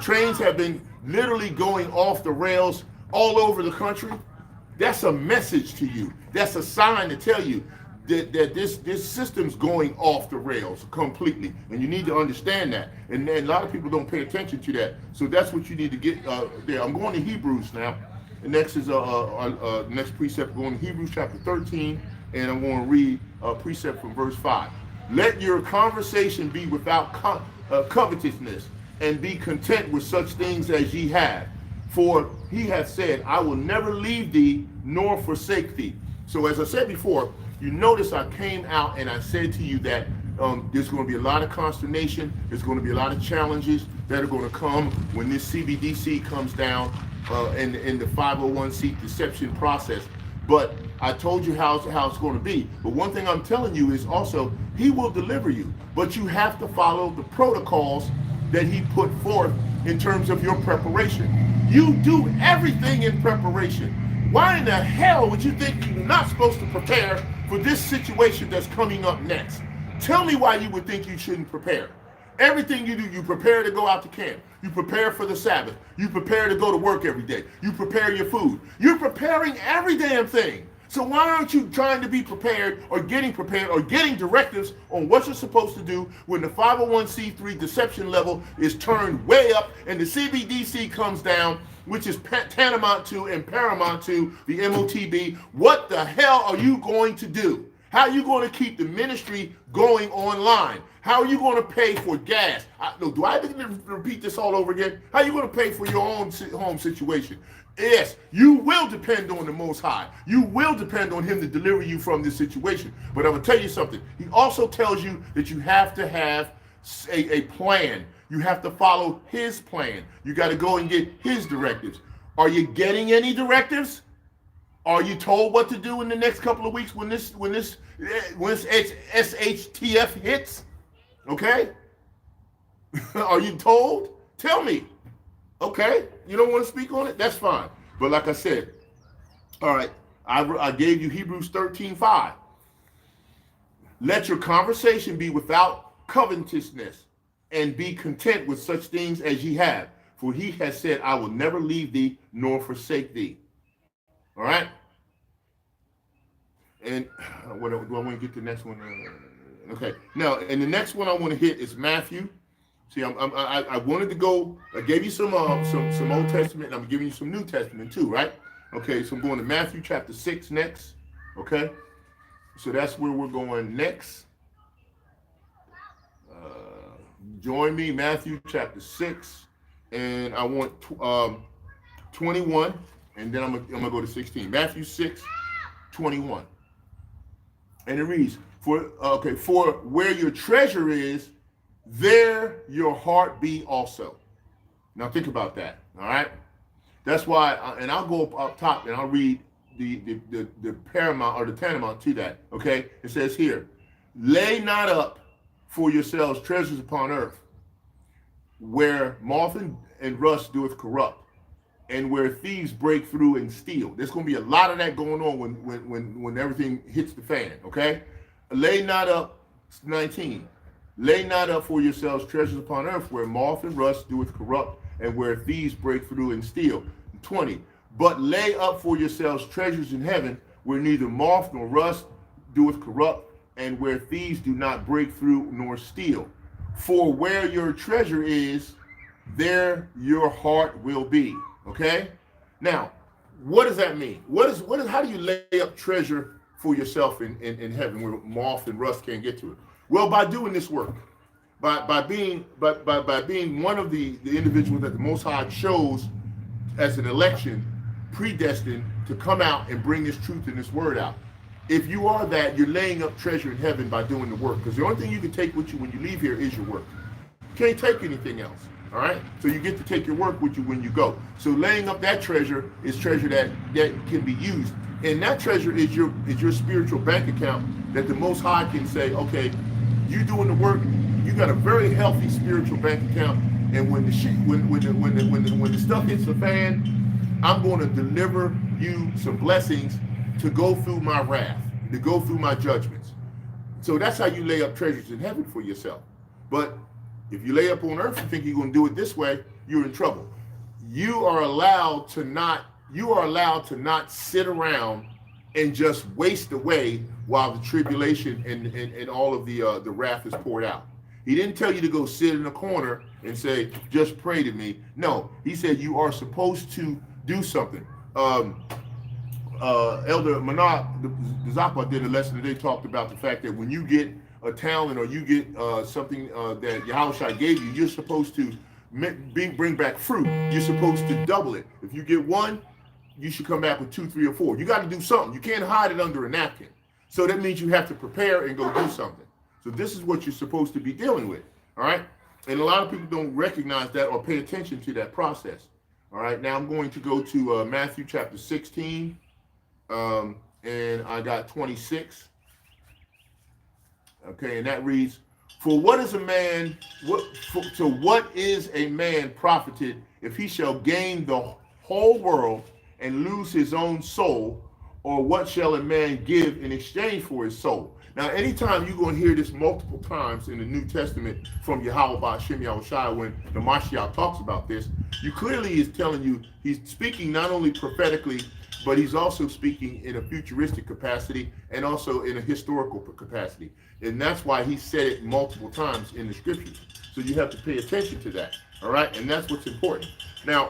Speaker 1: trains have been literally going off the rails all over the country? That's a message to you. That's a sign to tell you that this system's going off the rails completely, and you need to understand that. And then a lot of people don't pay attention to that. So that's what you need to get there. I'm going to Hebrews now. The next is next precept, going to Hebrews chapter 13, and I'm going to read a precept from verse 5. Let your conversation be without covetousness, and be content with such things as ye have. For he hath said, I will never leave thee nor forsake thee. So as I said before, you notice I came out and I said to you that there's going to be a lot of consternation. There's going to be a lot of challenges that are going to come when this Cbdc comes down in the 501c deception process. But I told you how it's going to be. But one thing I'm telling you is also, he will deliver you. But you have to follow the protocols that he put forth in terms of your preparation. You do everything in preparation. Why in the hell would you think you're not supposed to prepare for this situation that's coming up next? Tell me why you would think you shouldn't prepare. Everything you do, you prepare to go out to camp. You prepare for the Sabbath. You prepare to go to work every day. You prepare your food. You're preparing every damn thing. So why aren't you trying to be prepared or getting directives on what you're supposed to do when the 501c3 deception level is turned way up and the Cbdc comes down, which is tantamount to and paramount to the MOTB? What the hell are you going to do? How are you going to keep the ministry going online? How are you going to pay for gas? Do I have to repeat this all over again? How are you going to pay for your own home situation? Yes, you will depend on the Most High. You will depend on Him to deliver you from this situation. But I'm going to tell you something. He also tells you that you have to have a plan. You have to follow His plan. You got to go and get His directives. Are you getting any directives? Are you told what to do in the next couple of weeks when this SHTF hits? Okay? Are you told? Tell me. Okay? You don't want to speak on it? That's fine. But like I said, all right, I gave you Hebrews 13:5. Let your conversation be without covetousness, and be content with such things as ye have. For he has said, I will never leave thee nor forsake thee. All right. And what do I want to get to the next one? Okay. Now, and the next one I want to hit is Matthew. See, I wanted to go. I gave you some Old Testament, and I'm giving you some New Testament too, right? Okay. So I'm going to Matthew chapter 6 next. Okay. So that's where we're going next. Join me, Matthew chapter 6, and I want 21. And then I'm gonna go to 16. Matthew 6:21. And it reads, for where your treasure is, there your heart be also. Now think about that. All right. That's why, and I'll go up top and I'll read the paramount or the tantamount to that. Okay. It says here, lay not up for yourselves treasures upon earth, where moth and rust doeth corrupt, and where thieves break through and steal. There's going to be a lot of that going on when everything hits the fan, okay? Lay not up, 19. Lay not up for yourselves treasures upon earth, where moth and rust doeth corrupt, and where thieves break through and steal. 20. But lay up for yourselves treasures in heaven, where neither moth nor rust doeth corrupt, and where thieves do not break through nor steal. For where your treasure is, there your heart will be. Okay. Now, what does that mean? How do you lay up treasure for yourself in heaven where moth and rust can't get to it? Well, by doing this work, by being one of the individuals that the Most High chose as an election, predestined to come out and bring this truth and this word out. If you are that, you're laying up treasure in heaven by doing the work. Because the only thing you can take with you when you leave here is your work. You can't take anything else. All right, so you get to take your work with you when you go. So laying up that treasure is treasure that can be used, and that treasure is your spiritual bank account that the Most High can say, okay, you doing the work, you got a very healthy spiritual bank account, and when the stuff hits the fan, I'm going to deliver you some blessings to go through my wrath, to go through my judgments. So that's how you lay up treasures in heaven for yourself. But if you lay up on earth and think you're going to do it this way, you're in trouble. You are allowed to not sit around and just waste away while the tribulation and all of the wrath is poured out. He didn't tell you to go sit in a corner and say, just pray to me. No, he said you are supposed to do something. Elder Manat Zapa did a lesson today, talked about the fact that when you get a talent or you get something that Yahawah's gave you, you're supposed to bring back fruit. You're supposed to double it. If you get one, you should come back with 2, 3, or 4. You got to do something. You can't hide it under a napkin. So that means you have to prepare and go do something. So this is what you're supposed to be dealing with. All right. And a lot of people don't recognize that or pay attention to that process. All right. Now I'm going to go to Matthew chapter 16. And I got 26. Okay, and that reads, for what is a man profited if he shall gain the whole world and lose his own soul? Or what shall a man give in exchange for his soul? Now, anytime you're going to hear this multiple times in the New Testament from Yahawah'S when the Mashiach talks about this, you clearly is telling you he's speaking not only prophetically, but he's also speaking in a futuristic capacity and also in a historical capacity. And that's why he said it multiple times in the scriptures. So you have to pay attention to that, all right? And that's what's important. Now,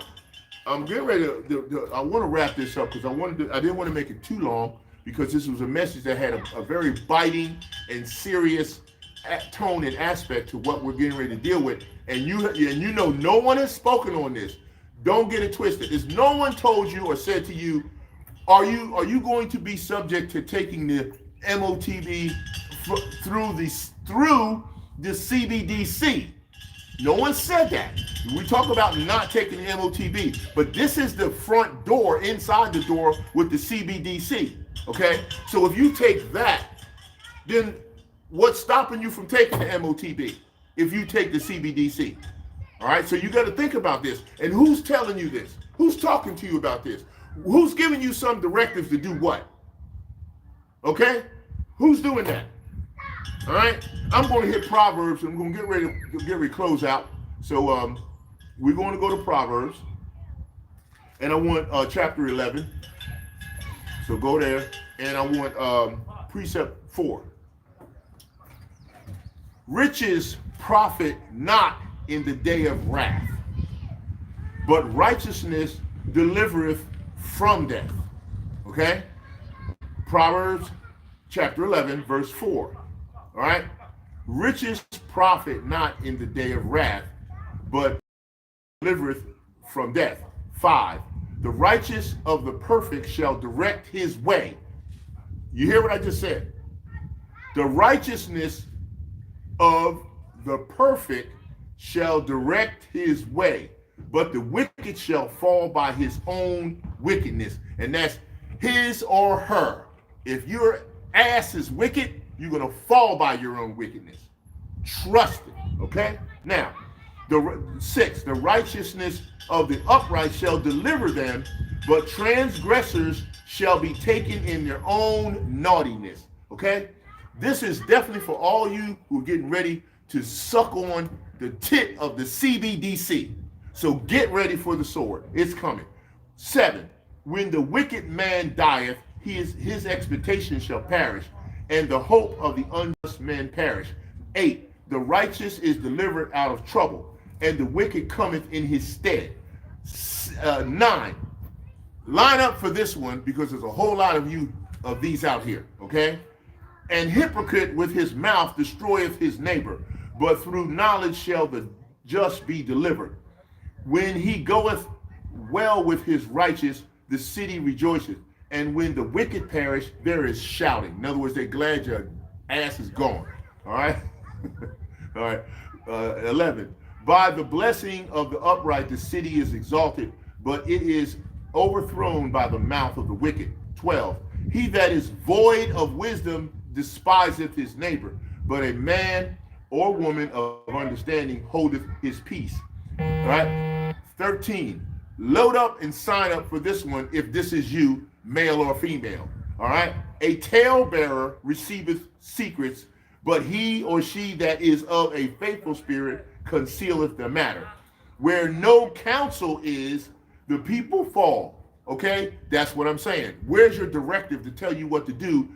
Speaker 1: I'm getting ready to I want to wrap this up because I didn't want to make it too long, because this was a message that had a very biting and serious tone and aspect to what we're getting ready to deal with. And you know no one has spoken on this. Don't get it twisted. If no one told you or said to you, are you going to be subject to taking the MOTB through the CBDC? No one said that. We talk about not taking the MOTB, but this is the front door, inside the door with the CBDC. Okay, so if you take that, then what's stopping you from taking the MOTB if you take the CBDC? All right, so you got to think about this. And who's telling you this? Who's talking to you about this? Who's giving you some directives to do what? Okay, who's doing that? All right, I'm going to hit Proverbs, and I'm going to get ready to close out. So we're going to go to Proverbs, and I want chapter 11. So go there, and I want precept 4. Riches profit not in the day of wrath, but righteousness delivereth from death. Okay? Proverbs chapter 11, verse 4. All right? Riches profit not in the day of wrath, but delivereth from death. 5. The righteous of the perfect shall direct his way. You hear what I just said? The righteousness of the perfect shall direct his way, but the wicked shall fall by his own wickedness. And that's his or her. If your ass is wicked, you're going to fall by your own wickedness. Trust it, okay? Now, 6, the righteousness of the upright shall deliver them, but transgressors shall be taken in their own naughtiness. Okay? This is definitely for all you who are getting ready to suck on the tit of the CBDC. So get ready for the sword. It's coming. 7, when the wicked man dieth, his expectation shall perish, and the hope of the unjust man perish. 8, the righteous is delivered out of trouble, and the wicked cometh in his stead. 9, line up for this one, because there's a whole lot of these out here, okay? And hypocrite with his mouth destroyeth his neighbor, but through knowledge shall the just be delivered. When he goeth well with his righteous, the city rejoiceth, and when the wicked perish, there is shouting. In other words, they're glad your ass is gone, all right? All right, 11, by the blessing of the upright, the city is exalted, but it is overthrown by the mouth of the wicked. 12, he that is void of wisdom despiseth his neighbor, but a man or woman of understanding holdeth his peace. All right, 13, load up and sign up for this one if this is you, male or female. All right, a talebearer receiveth secrets, but he or she that is of a faithful spirit concealeth the matter. Where no counsel is, the people fall. Okay, that's what I'm saying. Where's your directive to tell you what to do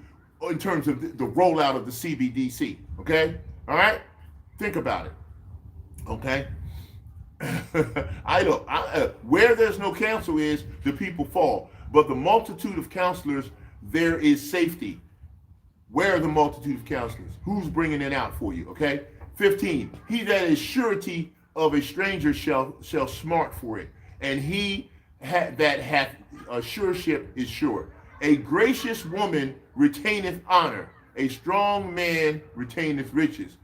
Speaker 1: in terms of the rollout of the CBDC? Okay, all right, think about it. Okay, where there's no counsel is, the people fall, but the multitude of counselors, there is safety. Where are the multitude of counselors? Who's bringing it out for you? Okay, 15, he that is surety of a stranger shall smart for it, and he that hath a sureship is sure. A gracious woman retaineth honor, a strong man retaineth riches.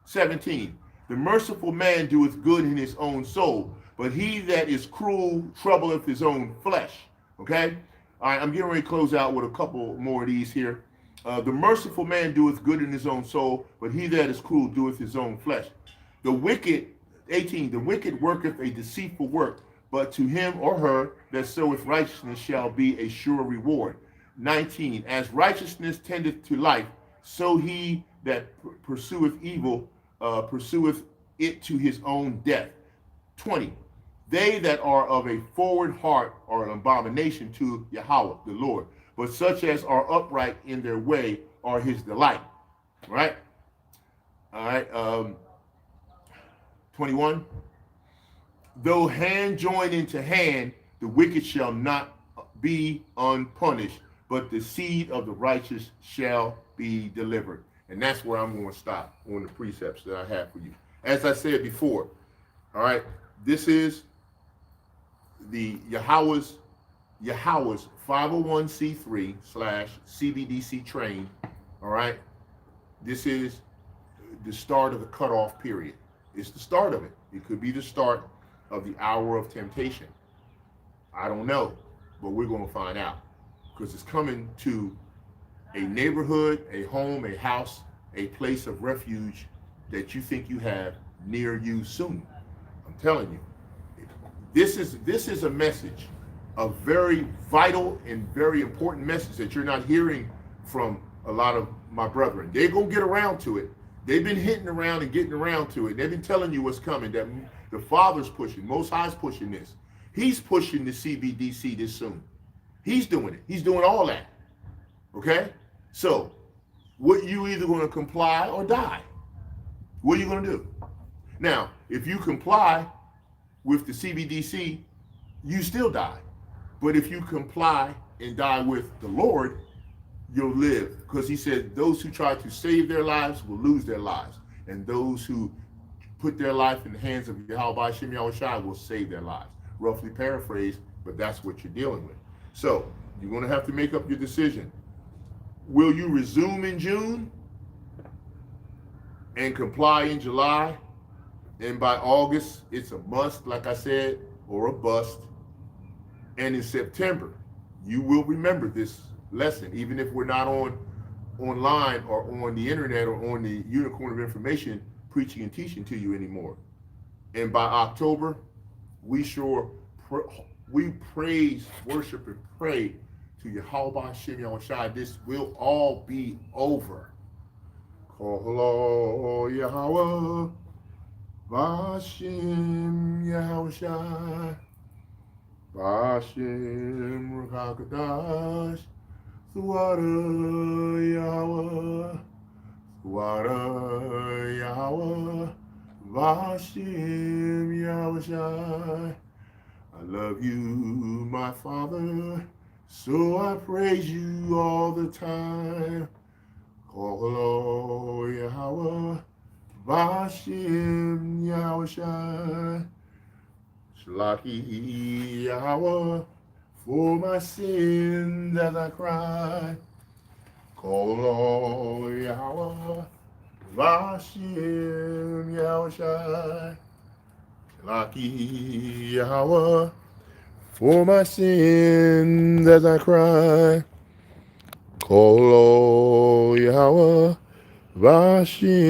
Speaker 1: 17, the merciful man doeth good in his own soul, but he that is cruel troubleth his own flesh. Okay, all right, I'm getting ready to close out with a couple more of these here. The merciful man doeth good in his own soul, but he that is cruel doeth his own flesh. The wicked, 18, the wicked worketh a deceitful work, but to him or her that soweth righteousness shall be a sure reward. 19, as righteousness tendeth to life, so he that pursueth evil pursueth it to his own death. 20. They that are of a forward heart are an abomination to Yahweh, the Lord. But such as are upright in their way are his delight. Right? All right. 21. Though hand join into hand, the wicked shall not be unpunished, but the seed of the righteous shall be delivered. And that's where I'm going to stop on the precepts that I have for you. As I said before, all right, this is the Yahawah'S 501c3 / Cbdc train. All right, this is the start of the cutoff period. It's the start of it. It could be the start of the hour of temptation. I don't know, but we're going to find out, because it's coming to a neighborhood, a home, a house, a place of refuge that you think you have near you soon. I'm telling you, this is a message, a very vital and very important message that you're not hearing from a lot of my brethren. They're going to get around to it. They've been hitting around and getting around to it. They've been telling you what's coming, that the Father's pushing, Most High's pushing this. He's pushing the Cbdc this soon. He's doing it. He's doing all that. Okay? So, what you either going to comply or die? What are you going to do? Now, if you comply with the Cbdc, you still die. But if you comply and die with the Lord, you'll live. Because he said those who try to save their lives will lose their lives. And those who put their life in the hands of Yahawah'S will save their lives. Roughly paraphrased, but that's what you're dealing with. So, you're going to have to make up your decision. Will you resume in June and comply in July? And by August, it's a must, like I said, or a bust. And in September, you will remember this lesson, even if we're not online or on the internet or on the unicorn of information preaching and teaching to you anymore. And by October, we praise, worship, and pray to Yahawah'S. This will all be over. Kol Yahawah Vashem Yahawah'S Vashem Rakakadash Suwara Yahweh Suwara Yahweh Vashem Yahawah'S. I love you, my Father, so I praise you all the time. Kol Yahweh Vashem Yahawah'S. Shlaki Yahweh, for my sins as I cry. Kol Yahweh Vashem Yahawah'S. Shlaki Yahweh, for my sins as I cry. Kol Yahweh Vashem.